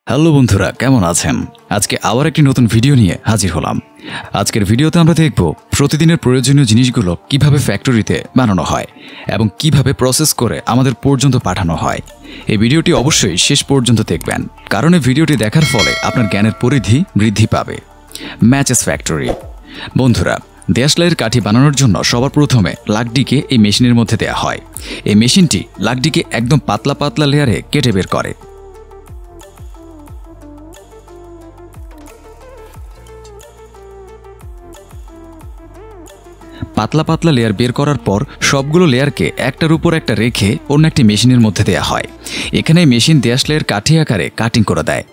Hello বন্ধুরা, কেমন আছেন? আজকে আবার একটি নতুন ভিডিও নিয়ে হাজির হলাম। আজকের ভিডিওতে আমরা দেখব প্রতিদিনের প্রয়োজনীয় জিনিসগুলো কিভাবে ফ্যাক্টরিতে বানানো হয় এবং কিভাবে প্রসেস করে আমাদের পর্যন্ত পাঠানো হয়। এই ভিডিওটি অবশ্যই শেষ পর্যন্ত দেখবেন, কারণ এই ভিডিওটি দেখার ফলে আপনার জ্ঞানের পরিধি বৃদ্ধি পাবে। Matches factory. বন্ধুরা, দেশলাইয়ের কাঠি বানানোর জন্য সবার প্রথমে লাকডিকে এই মেশিনের মধ্যে দেওয়া হয়। এই মেশিনটি লাকডিকে একদম পাতলা পাতলা লেয়ারে কেটে বের করে। পাতলা পাতলা লেয়ার বের করার পর সবগুলো লেয়ারকে একটার উপর একটা রেখে অন্য একটি মেশিনের মধ্যে দেওয়া হয়। এখানে মেশিন দেশলাইয়ের কাঠি আকারে কাটিং করে দেয়।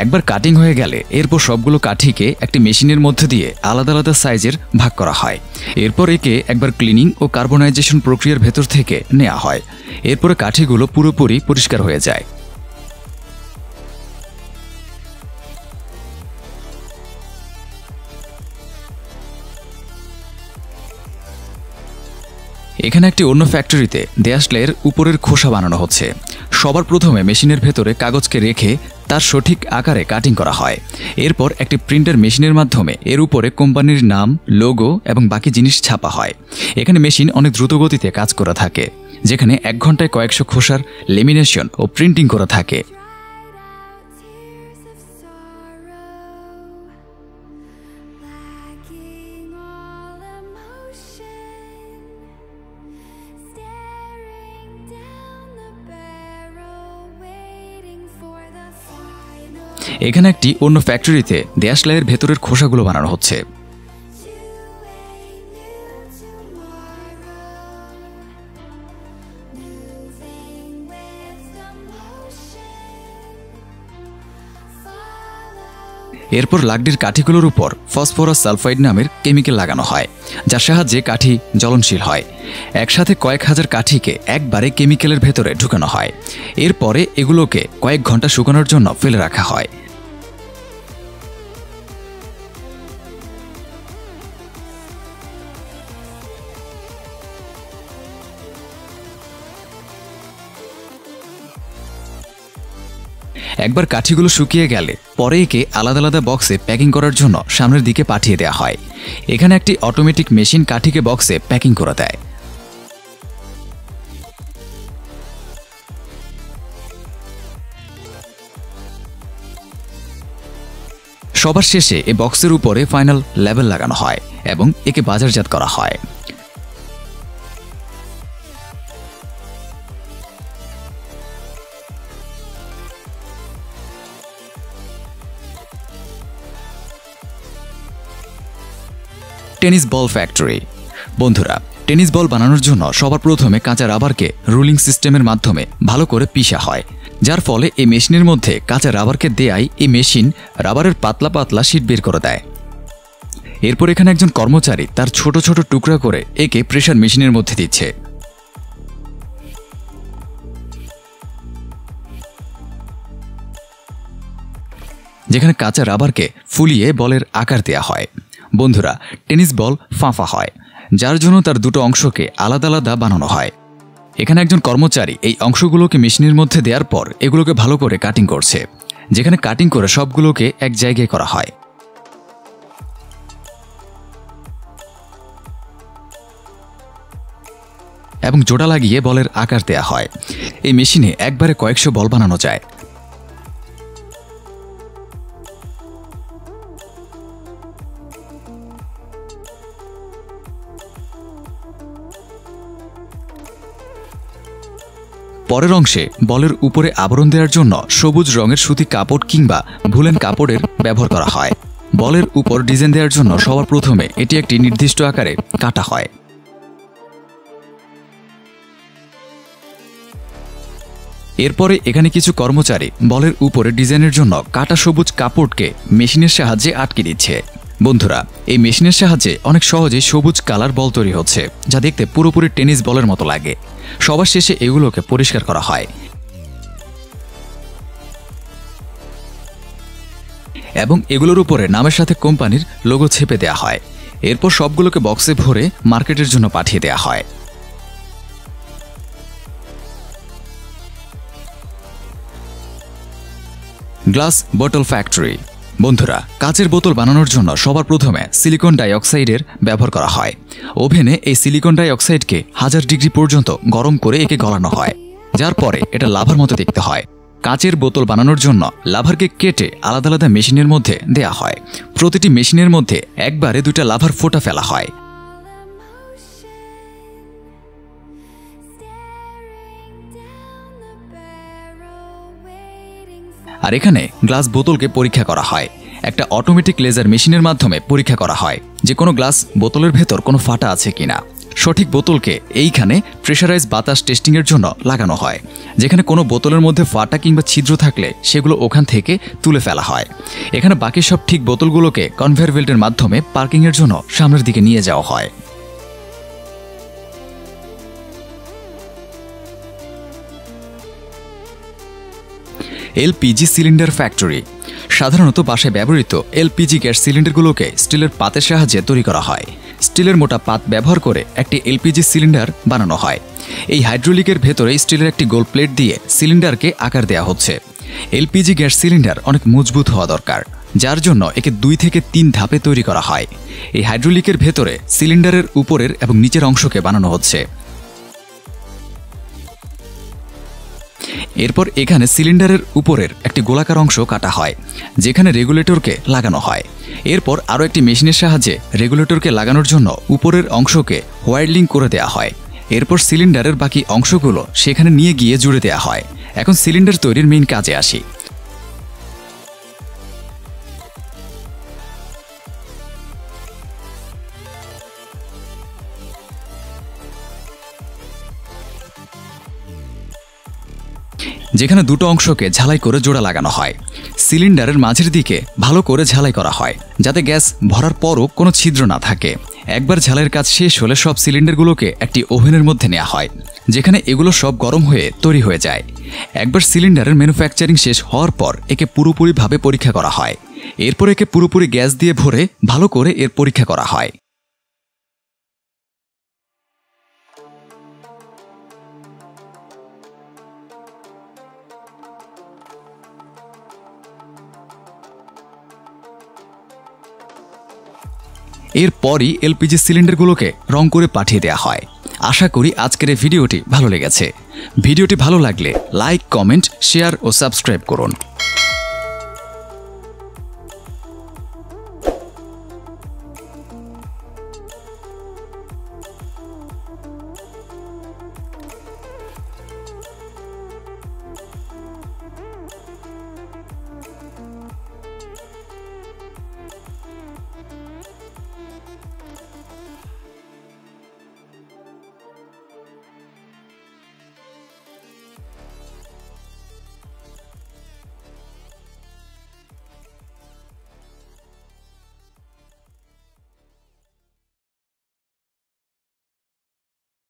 একবার কাটিং হয়ে গেলে এরপর সবগুলো কাঠিকে একটি মেশিনের মধ্যে দিয়ে আলাদা আলাদা সাইজের ভাগ করা হয়। এরপর একে একবার ক্লিনিং ও কার্বনাইজেশন প্রক্রিয়ার ভেতর থেকে নেওয়া হয়। এরপরে কাঠিগুলো পুরোপুরি পরিষ্কার হয়ে যায়। এখানে একটি অন্য ফ্যাক্টরিতে দেশলাইয়ের উপরের খোসা বানানো হচ্ছে। সবার প্রথমে মেশিনের ভেতরে কাগজকে রেখে তার সঠিক আকারে কাটিং করা হয়। এরপর একটি প্রিন্টার মেশিনের মাধ্যমে এর উপরে কোম্পানির নাম, লোগো এবং বাকি জিনিস ছাপা হয়। এখানে মেশিন অনেক দ্রুত গতিতে কাজ করে থাকে, যেখানে 1 ঘন্টায় কয়েকশো খোসার লেমিনেশন ও প্রিন্টিং করা থাকে। এখানে একটি অন্য ফ্যাক্টরিতে দেশলাইয়ের ভেতরের খোসাগুলো বানানো হচ্ছে। এরপর লাকডির কাঠিগুলোর উপর ফসফরাস সালফাইড নামের কেমিক্যাল লাগানো হয়, যার সাহায্যে কাঠি জ্বলনশীল হয়। একসাথে কয়েক হাজার কাঠিকে একবারে কেমিক্যালের ভেতরে ঢুকানো হয়। এরপরে এগুলোকে কয়েক ঘন্টা শুকানোর জন্য ফেলে রাখা হয়। একবার কাঠিগুলো শুকিয়ে গেলে পরে একে আলাদা আলাদা বক্সে প্যাকিং করার জন্য সামনের দিকে পাঠিয়ে দেওয়া হয়। এখানে একটি অটোমেটিক মেশিন কাঠিকে বক্সে প্যাকিং করে দেয়। সবার শেষে এই বক্সের উপরে ফাইনাল লেবেল লাগানো হয় এবং একে বাজারজাত করা হয়। Tennis ball factory. বন্ধুরা, টেনিস বল বানানোর জন্য সবার প্রথমে কাঁচা রাবারকে রুলিং সিস্টেমের মাধ্যমে ভালো করে পিষা হয়, যার ফলে এই মেশিনের মধ্যে কাঁচা রাবারকে দেয়াই এই মেশিন রাবারের পাতলা পাতলা শীট বের করে দেয়। এরপর এখানে একজন কর্মচারী তার ছোট ছোট টুকরা করে একে প্রেসার মেশিনের মধ্যে দিচ্ছে। যেখানে কাঁচা রাবারকে ফুলিয়ে বলের আকার দেয়া হয়। বন্ধুরা, টেনিস বল ফাঁপা হয়, যার জন্য তার দুটো অংশকে আলাদা আলাদা বানানো হয়। এখানে একজন কর্মচারী এই অংশগুলোকে মেশিনের মধ্যে দেওয়ার পর এগুলোকে ভালো করে কাটিং করছে, যেখানে কাটিং করে সবগুলোকে এক জায়গায় করা হয়। এবং জোড়া লাগিয়ে বলের আকার দেয়া হয়। এই মেশিনে একবারে কয়েকশো বল বানানো যায়। পরের অংশে বলের উপরে আবরণ দেওয়ার জন্য সবুজ রঙের সুতি কাপড় কিংবা ভুলেন কাপড়ের ব্যবহার করা হয়। বলের উপর ডিজাইন দেওয়ার জন্য সবার প্রথমে এটি একটি নির্দিষ্ট আকারে কাটা হয়। এরপরে এখানে কিছু কর্মচারী বলের উপরে ডিজাইনের জন্য কাটা সবুজ কাপড়কে মেশিনের সাহায্যে আটকে দিচ্ছে। বন্ধুরা, এই মেশিনের সাহায্যে অনেক সহজেই সবুজ কালার বল তৈরি হচ্ছে, যা দেখতে পুরোপুরি টেনিস বলের মতো লাগে। সবার শেষে এগুলোকে পরিষ্কার করা হয় এবং এগুলোর উপরে নামের সাথে কোম্পানির লোগো ছেপে দেওয়া হয়। এরপর সবগুলোকে বক্সে ভরে মার্কেটের জন্য পাঠিয়ে দেওয়া হয়। গ্লাস বোতল ফ্যাক্টরি। বন্ধুরা, কাচের বোতল বানানোর জন্য সবার প্রথমে সিলিকন ডাইঅক্সাইডের ব্যবহার করা হয়। ওভেনে এই সিলিকন ডাইঅক্সাইডকে 1000 ডিগ্রি পর্যন্ত গরম করে একে গলানো হয়, যার পরে এটা লাভার মতো দেখতে হয়। কাচের বোতল বানানোর জন্য লাভারকে কেটে আলাদা আলাদা মেশিনের মধ্যে দেয়া হয়। প্রতিটি মেশিনের মধ্যে একবারে 2টা লাভার ফোঁটা ফেলা হয়। আর এখানে গ্লাস বোতলকে পরীক্ষা করা হয়। একটা অটোমেটিক লেজার মেশিনের মাধ্যমে পরীক্ষা করা হয় যে কোনো গ্লাস বোতলের ভেতর কোনো ফাটা আছে কিনা। সঠিক বোতলকে এইখানে প্রেসারাইজ বাতাস টেস্টিংয়ের জন্য লাগানো হয়, যেখানে কোনো বোতলের মধ্যে ফাটা কিংবা ছিদ্র থাকলে সেগুলো ওখান থেকে তুলে ফেলা হয়। এখানে বাকি সব ঠিক বোতলগুলোকে কনভেয়ার বেল্টের মাধ্যমে পার্কিংয়ের জন্য সামনের দিকে নিয়ে যাওয়া হয়। LPG cylinder factory. সাধারণত বাসায় ব্যবহৃত এলপিজি গ্যাস সিলিন্ডারগুলোকে স্টিলের পাতের সাহায্যে তৈরি করা হয়। স্টিলের মোটা পাত ব্যবহার করে একটি এলপিজি সিলিন্ডার বানানো হয়। এই হাইড্রোলিকের ভেতরে স্টিলের একটি গোল প্লেট দিয়ে সিলিন্ডারকে আকার দেওয়া হচ্ছে। এলপিজি গ্যাস সিলিন্ডার অনেক মজবুত হওয়া দরকার, যার জন্য একে 2 থেকে 3 ধাপে তৈরি করা হয়। এই হাইড্রোলিকের ভেতরে সিলিন্ডারের উপরের এবং নিচের অংশকে বানানো হচ্ছে। এরপর এখানে সিলিন্ডারের উপরের একটি গোলাকার অংশ কাটা হয়, যেখানে রেগুলেটরকে লাগানো হয়। এরপর আরও একটি মেশিনের সাহায্যে রেগুলেটরকে লাগানোর জন্য উপরের অংশকে ওয়্যারলিং করে দেওয়া হয়। এরপর সিলিন্ডারের বাকি অংশগুলো সেখানে নিয়ে গিয়ে জুড়ে দেওয়া হয়। এখন সিলিন্ডার তৈরির মেইন কাজে আসি। যেখানে 2টো অংশকে ঝালাই করে জোড়া লাগানো হয়। সিলিন্ডারের মাঝের দিকে ভালো করে ঝালাই করা হয়, যাতে গ্যাস ভরার পরও কোনো ছিদ্র না থাকে। একবার ঝালাইয়ের কাজ শেষ হলে সব সিলিন্ডারগুলোকে একটি ওভেনের মধ্যে নেওয়া হয়, যেখানে এগুলো সব গরম হয়ে তৈরি হয়ে যায়। একবার সিলিন্ডারের ম্যানুফ্যাকচারিং শেষ হওয়ার পর একে পুরোপুরিভাবে পরীক্ষা করা হয়। এরপর একে পুরোপুরি গ্যাস দিয়ে ভরে ভালো করে এর পরীক্ষা করা হয়। এরপরই এলপিজি সিলিন্ডারগুলোকে রং করে পাঠিয়ে দেওয়া হয়। আশা করি আজকের এই ভিডিওটি ভালো লেগেছে। ভিডিওটি ভালো লাগলে লাইক, কমেন্ট, শেয়ার ও সাবস্ক্রাইব করুন।